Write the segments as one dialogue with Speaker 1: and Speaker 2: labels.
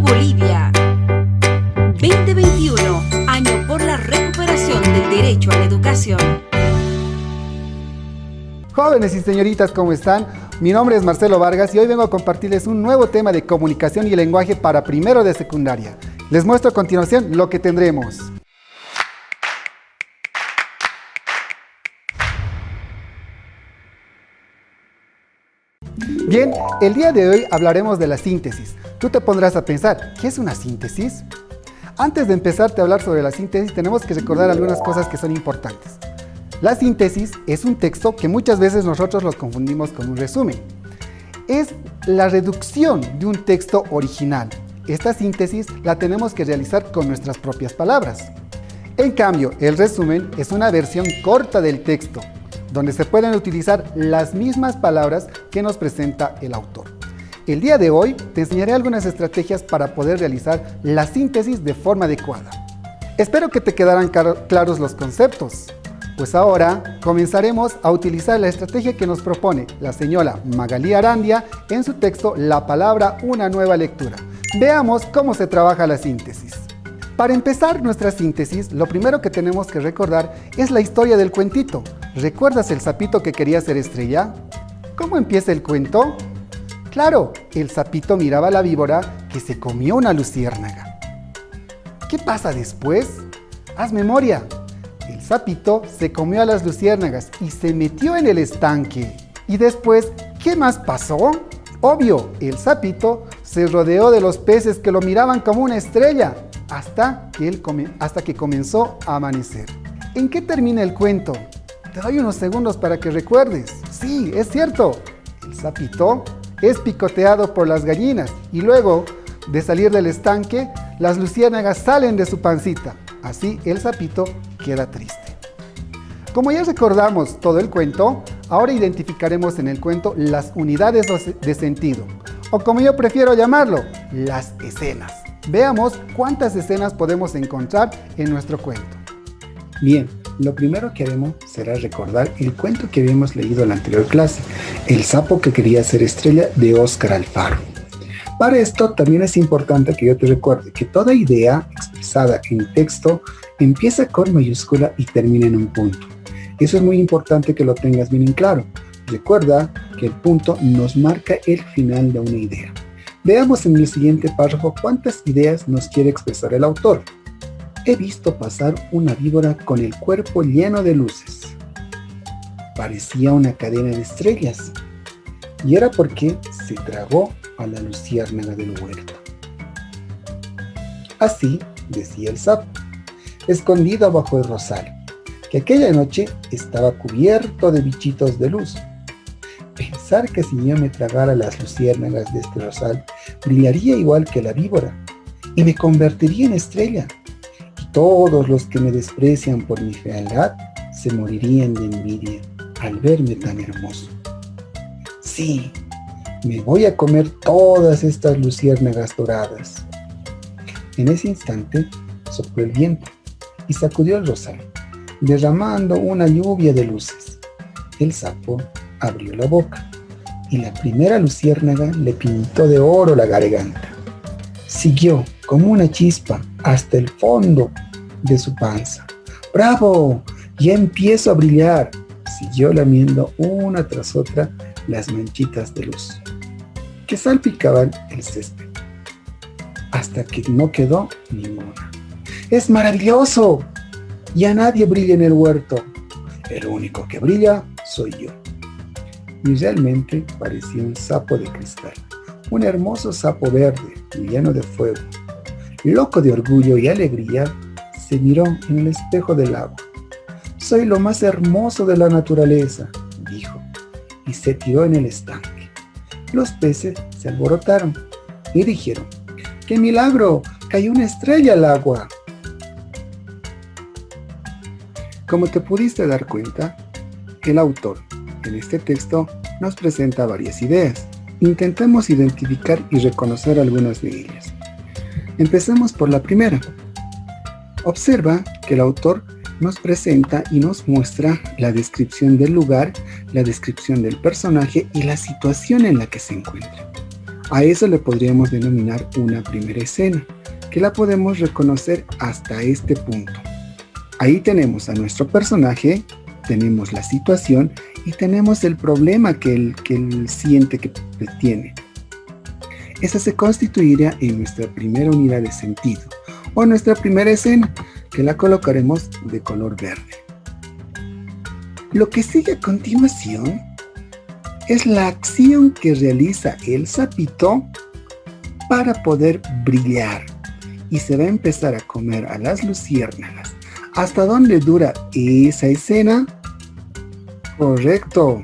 Speaker 1: Bolivia. 2021, año por la recuperación del derecho a la educación.
Speaker 2: Jóvenes y señoritas, ¿cómo están? Mi nombre es Marcelo Vargas y hoy vengo a compartirles un nuevo tema de comunicación y lenguaje para primero de secundaria. Les muestro a continuación lo que tendremos. Bien, el día de hoy hablaremos de la síntesis. Tú te pondrás a pensar, ¿qué es una síntesis? Antes de empezarte a hablar sobre la síntesis, tenemos que recordar algunas cosas que son importantes. La síntesis es un texto que muchas veces nosotros los confundimos con un resumen. Es la reducción de un texto original. Esta síntesis la tenemos que realizar con nuestras propias palabras. En cambio, el resumen es una versión corta del texto, donde se pueden utilizar las mismas palabras que nos presenta el autor. El día de hoy te enseñaré algunas estrategias para poder realizar la síntesis de forma adecuada. Espero que te quedaran claros los conceptos, pues ahora comenzaremos a utilizar la estrategia que nos propone la señora Magalí Arandia en su texto La palabra, una nueva lectura. Veamos cómo se trabaja la síntesis. Para empezar nuestra síntesis, lo primero que tenemos que recordar es la historia del cuentito. ¿Recuerdas el sapito que quería ser estrella? ¿Cómo empieza el cuento? Claro, el sapito miraba a la víbora que se comió una luciérnaga. ¿Qué pasa después? Haz memoria. El sapito se comió a las luciérnagas y se metió en el estanque. Y después, ¿qué más pasó? Obvio, el sapito se rodeó de los peces que lo miraban como una estrella hasta que comenzó a amanecer. ¿En qué termina el cuento? Te doy unos segundos para que recuerdes. Sí, es cierto. El sapito es picoteado por las gallinas y luego de salir del estanque, las luciérnagas salen de su pancita. Así el sapito queda triste. Como ya recordamos todo el cuento, ahora identificaremos en el cuento las unidades de sentido, o como yo prefiero llamarlo, las escenas. Veamos cuántas escenas podemos encontrar en nuestro cuento.
Speaker 3: Bien, lo primero que haremos será recordar el cuento que habíamos leído en la anterior clase, El sapo que quería ser estrella, de Óscar Alfaro. Para esto también es importante que yo te recuerde que toda idea expresada en texto empieza con mayúscula y termina en un punto. Eso es muy importante que lo tengas bien en claro. Recuerda que el punto nos marca el final de una idea. Veamos en el siguiente párrafo cuántas ideas nos quiere expresar el autor. He visto pasar una víbora con el cuerpo lleno de luces. Parecía una cadena de estrellas. Y era porque se tragó a la luciérnaga del huerto. Así decía el sapo, escondido bajo el rosal, que aquella noche estaba cubierto de bichitos de luz. Pensar que si yo me tragara las luciérnagas de este rosal, brillaría igual que la víbora, y me convertiría en estrella. Y todos los que me desprecian por mi fealdad se morirían de envidia al verme tan hermoso. Sí, me voy a comer todas estas luciérnagas doradas. En ese instante sopló el viento y sacudió el rosal, derramando una lluvia de luces. El sapo abrió la boca y la primera luciérnaga le pintó de oro la garganta. Siguió como una chispa hasta el fondo de su panza. ¡Bravo! Ya empiezo a brillar. Siguió lamiendo una tras otra las manchitas de luz que salpicaban el césped, hasta que no quedó ninguna. ¡Es maravilloso! Ya nadie brilla en el huerto. El único que brilla soy yo. Y realmente parecía un sapo de cristal, un hermoso sapo verde, lleno de fuego. Loco de orgullo y alegría, se miró en el espejo del agua. Soy lo más hermoso de la naturaleza, dijo, y se tiró en el estanque. Los peces se alborotaron y dijeron, ¡qué milagro! ¡Cayó una estrella al agua! Como te pudiste dar cuenta, el autor en este texto nos presenta varias ideas. Intentemos identificar y reconocer algunas de ellas. Empecemos por la primera. Observa que el autor nos presenta y nos muestra la descripción del lugar, la descripción del personaje y la situación en la que se encuentra. A eso le podríamos denominar una primera escena, que la podemos reconocer hasta este punto. Ahí tenemos a nuestro personaje, tenemos la situación y tenemos el problema que él siente que tiene. Esa se constituiría en nuestra primera unidad de sentido o nuestra primera escena, que la colocaremos de color verde. Lo que sigue a continuación es la acción que realiza el sapito para poder brillar y se va a empezar a comer a las luciérnagas. ¿Hasta dónde dura esa escena? Correcto.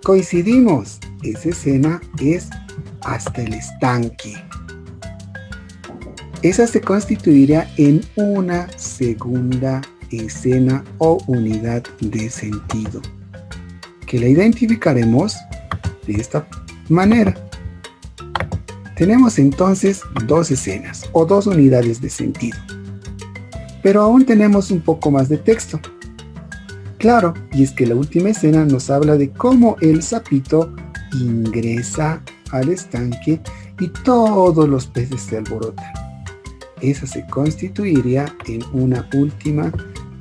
Speaker 3: Coincidimos. Esa escena es hasta el estanque. Esa se constituiría en una segunda escena o unidad de sentido, que la identificaremos de esta manera. Tenemos entonces dos escenas o dos unidades de sentido, pero aún tenemos un poco más de texto. Claro, y es que la última escena nos habla de cómo el sapito ingresa al estanque y todos los peces se alborotan. Esa se constituiría en una última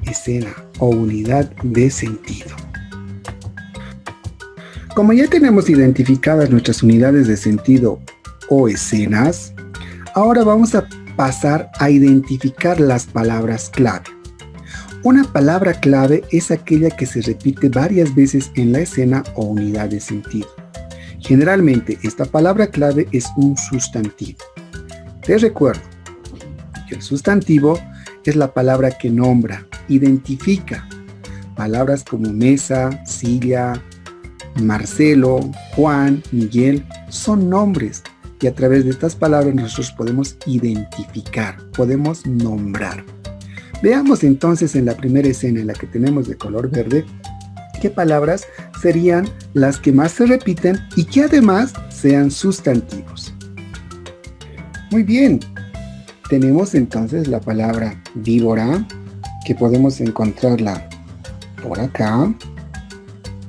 Speaker 3: escena o unidad de sentido. Como ya tenemos identificadas nuestras unidades de sentido o escenas, ahora vamos a pasar a identificar las palabras clave. Una palabra clave es aquella que se repite varias veces en la escena o unidad de sentido. Generalmente esta palabra clave es un sustantivo. Te recuerdo que el sustantivo es la palabra que nombra, identifica. Palabras como mesa, silla, Marcelo, Juan, Miguel son nombres y a través de estas palabras nosotros podemos identificar, podemos nombrar. Veamos entonces en la primera escena en la que tenemos de color verde qué palabras serían las que más se repiten y que además sean sustantivos. Muy bien, tenemos entonces la palabra víbora, que podemos encontrarla por acá.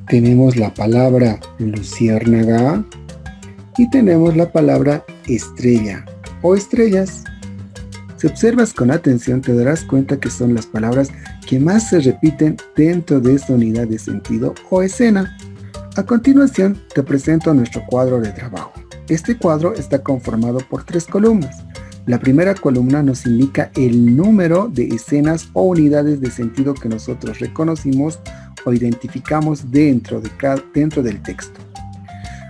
Speaker 3: Tenemos la palabra luciérnaga y tenemos la palabra estrella o estrellas. Si observas con atención te darás cuenta que son las palabras que más se repiten dentro de esta unidad de sentido o escena. A continuación te presento nuestro cuadro de trabajo. Este cuadro está conformado por 3 columnas. La primera columna nos indica el número de escenas o unidades de sentido que nosotros reconocimos o identificamos dentro del texto.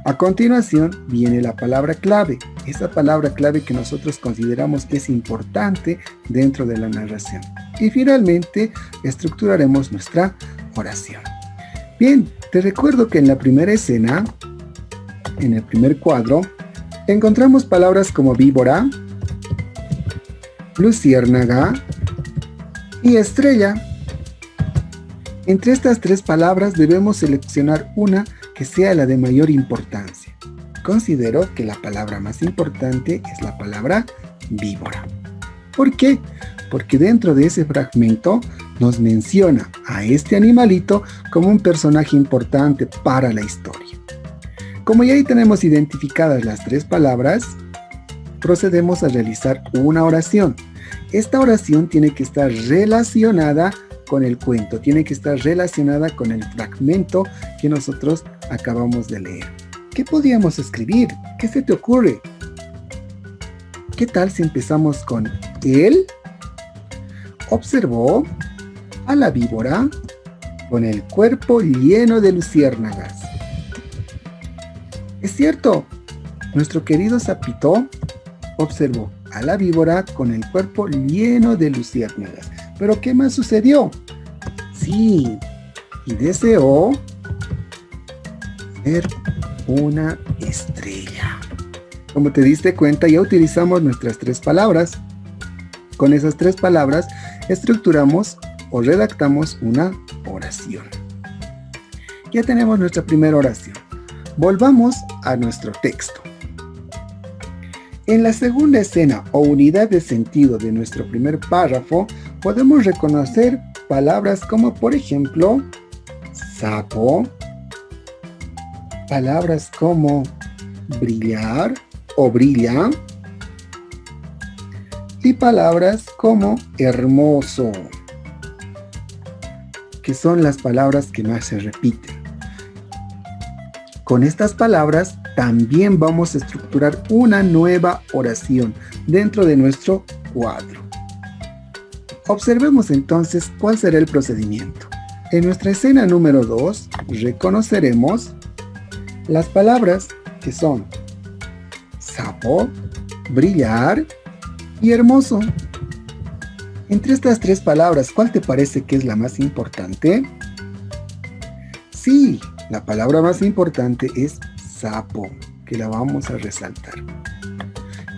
Speaker 3: A continuación viene la palabra clave, esa palabra clave que nosotros consideramos que es importante dentro de la narración. Y finalmente estructuraremos nuestra oración. Bien, te recuerdo que en la primera escena, en el primer cuadro, encontramos palabras como víbora, luciérnaga y estrella. Entre estas 3 palabras debemos seleccionar una que sea la de mayor importancia. Considero que la palabra más importante es la palabra víbora. ¿Por qué? Porque dentro de ese fragmento nos menciona a este animalito como un personaje importante para la historia. Como ya ahí tenemos identificadas las 3 palabras, procedemos a realizar una oración. Esta oración tiene que estar relacionada con el cuento, tiene que estar relacionada con el fragmento que nosotros acabamos de leer. ¿Qué podríamos escribir? ¿Qué se te ocurre? ¿Qué tal si empezamos con él observó a la víbora con el cuerpo lleno de luciérnagas? Es cierto, nuestro querido sapito observó a la víbora con el cuerpo lleno de luciérnagas. ¿Pero qué más sucedió? Sí, y deseó ver una estrella. Como te diste cuenta, ya utilizamos nuestras 3 palabras. Con esas 3 palabras estructuramos o redactamos una oración. Ya tenemos nuestra primera oración. Volvamos a nuestro texto. En la segunda escena o unidad de sentido de nuestro primer párrafo, podemos reconocer palabras como, por ejemplo, sapo, palabras como brillar o brilla, y palabras como hermoso, que son las palabras que más se repiten. Con estas palabras también vamos a estructurar una nueva oración dentro de nuestro cuadro. Observemos entonces cuál será el procedimiento. En nuestra escena número 2 reconoceremos las palabras que son sapo, brillar y hermoso. Entre estas tres palabras, ¿cuál te parece que es la más importante? Sí, la palabra más importante es sapo, que la vamos a resaltar.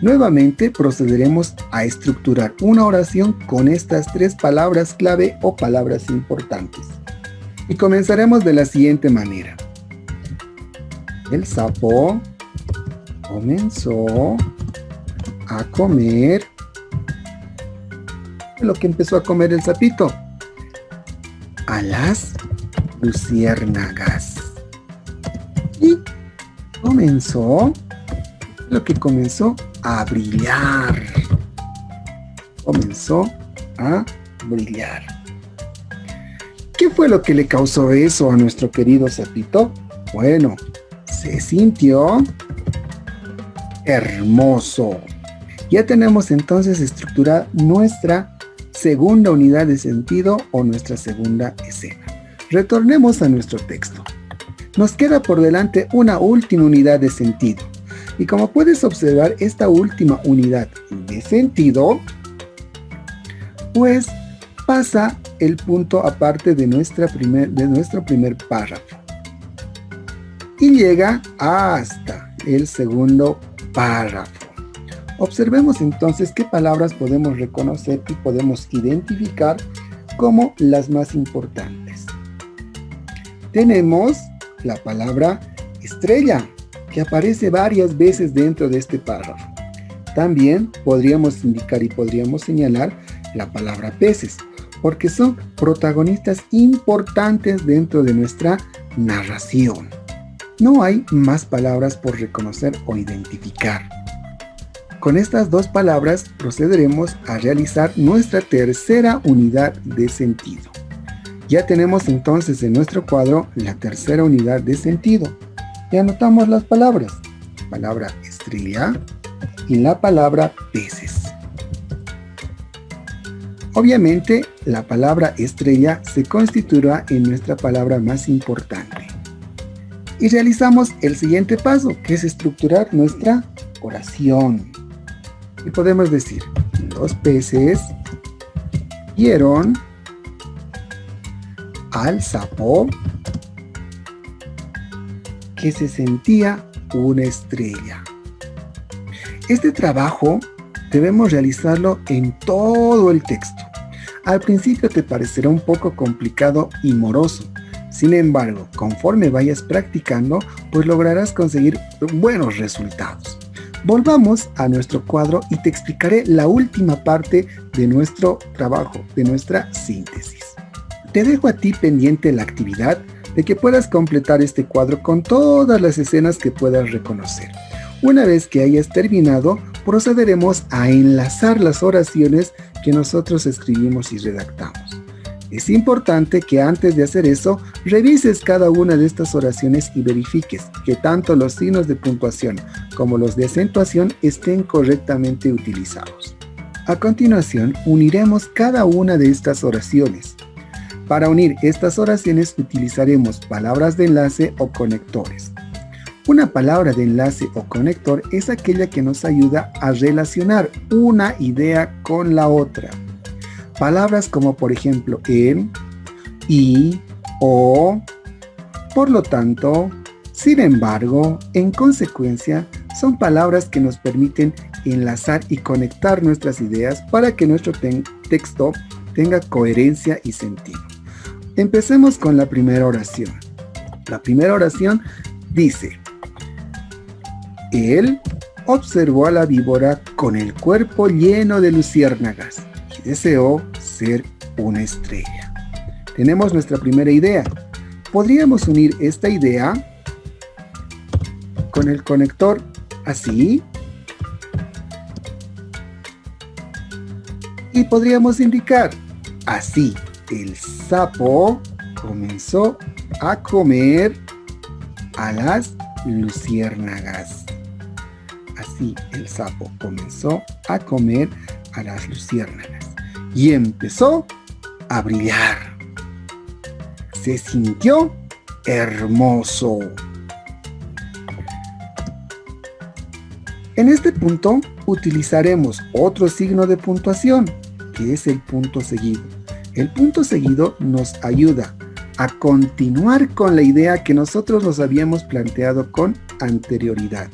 Speaker 3: Nuevamente procederemos a estructurar una oración con estas tres palabras clave o palabras importantes. Y comenzaremos de la siguiente manera. El sapo comenzó a comer. Lo que empezó a comer el sapito. A las luciérnagas. Y comenzó a brillar. Comenzó a brillar. ¿Qué fue lo que le causó eso a nuestro querido sapito? Bueno, se sintió hermoso. Ya tenemos entonces estructurada nuestra segunda unidad de sentido o nuestra segunda escena. Retornemos a nuestro texto. Nos queda por delante una última unidad de sentido. Y como puedes observar, esta última unidad de sentido, pues pasa el punto aparte de nuestro primer párrafo. Y llega hasta el segundo párrafo. Observemos entonces qué palabras podemos reconocer y podemos identificar como las más importantes. Tenemos la palabra estrella, que aparece varias veces dentro de este párrafo. También podríamos indicar y podríamos señalar la palabra peces, porque son protagonistas importantes dentro de nuestra narración. No hay más palabras por reconocer o identificar. Con estas dos palabras procederemos a realizar nuestra tercera unidad de sentido. Ya tenemos entonces en nuestro cuadro la tercera unidad de sentido. Y anotamos las palabras. La palabra estrella y la palabra peces. Obviamente, la palabra estrella se constituirá en nuestra palabra más importante. Y realizamos el siguiente paso, que es estructurar nuestra oración. Y podemos decir, los peces vieron al sapo que se sentía una estrella. Este trabajo debemos realizarlo en todo el texto. Al principio te parecerá un poco complicado y moroso. Sin embargo, conforme vayas practicando, pues lograrás conseguir buenos resultados. Volvamos a nuestro cuadro y te explicaré la última parte de nuestro trabajo, de nuestra síntesis. Te dejo a ti pendiente la actividad de que puedas completar este cuadro con todas las escenas que puedas reconocer. Una vez que hayas terminado, procederemos a enlazar las oraciones que nosotros escribimos y redactamos. Es importante que antes de hacer eso, revises cada una de estas oraciones y verifiques que tanto los signos de puntuación como los de acentuación estén correctamente utilizados. A continuación, uniremos cada una de estas oraciones. Para unir estas oraciones utilizaremos palabras de enlace o conectores. Una palabra de enlace o conector es aquella que nos ayuda a relacionar una idea con la otra. Palabras como por ejemplo en, y, o, por lo tanto, sin embargo, en consecuencia, son palabras que nos permiten enlazar y conectar nuestras ideas para que nuestro texto tenga coherencia y sentido. Empecemos con la primera oración. La primera oración dice: él observó a la víbora con el cuerpo lleno de luciérnagas y deseó ser una estrella. Tenemos nuestra primera idea. Podríamos unir esta idea con con el conector así. Y podríamos indicar así. El sapo comenzó a comer a las luciérnagas. Así el sapo comenzó a comer a las luciérnagas y empezó a brillar. Se sintió hermoso. En este punto utilizaremos otro signo de puntuación, que es el punto seguido. El punto seguido nos ayuda a continuar con la idea que nosotros nos habíamos planteado con anterioridad.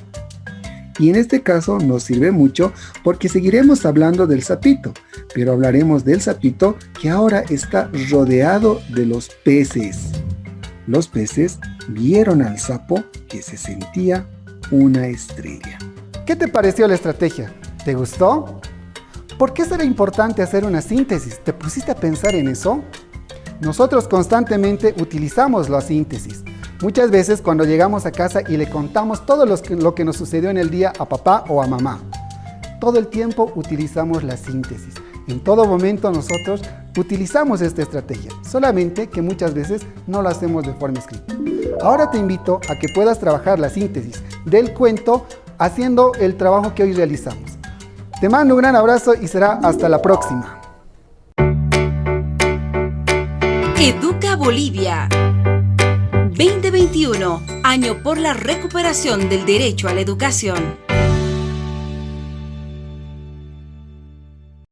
Speaker 3: Y en este caso nos sirve mucho porque seguiremos hablando del sapito, pero hablaremos del sapito que ahora está rodeado de los peces. Los peces vieron al sapo que se sentía una estrella.
Speaker 2: ¿Qué te pareció la estrategia? ¿Te gustó? ¿Por qué será importante hacer una síntesis? ¿Te pusiste a pensar en eso? Nosotros constantemente utilizamos la síntesis. Muchas veces cuando llegamos a casa y le contamos todo lo que nos sucedió en el día a papá o a mamá. Todo el tiempo utilizamos la síntesis. En todo momento nosotros utilizamos esta estrategia, solamente que muchas veces no lo hacemos de forma escrita. Ahora te invito a que puedas trabajar la síntesis del cuento haciendo el trabajo que hoy realizamos. Te mando un gran abrazo y será hasta la próxima.
Speaker 1: Educa Bolivia 2021, año por la recuperación del derecho a la educación.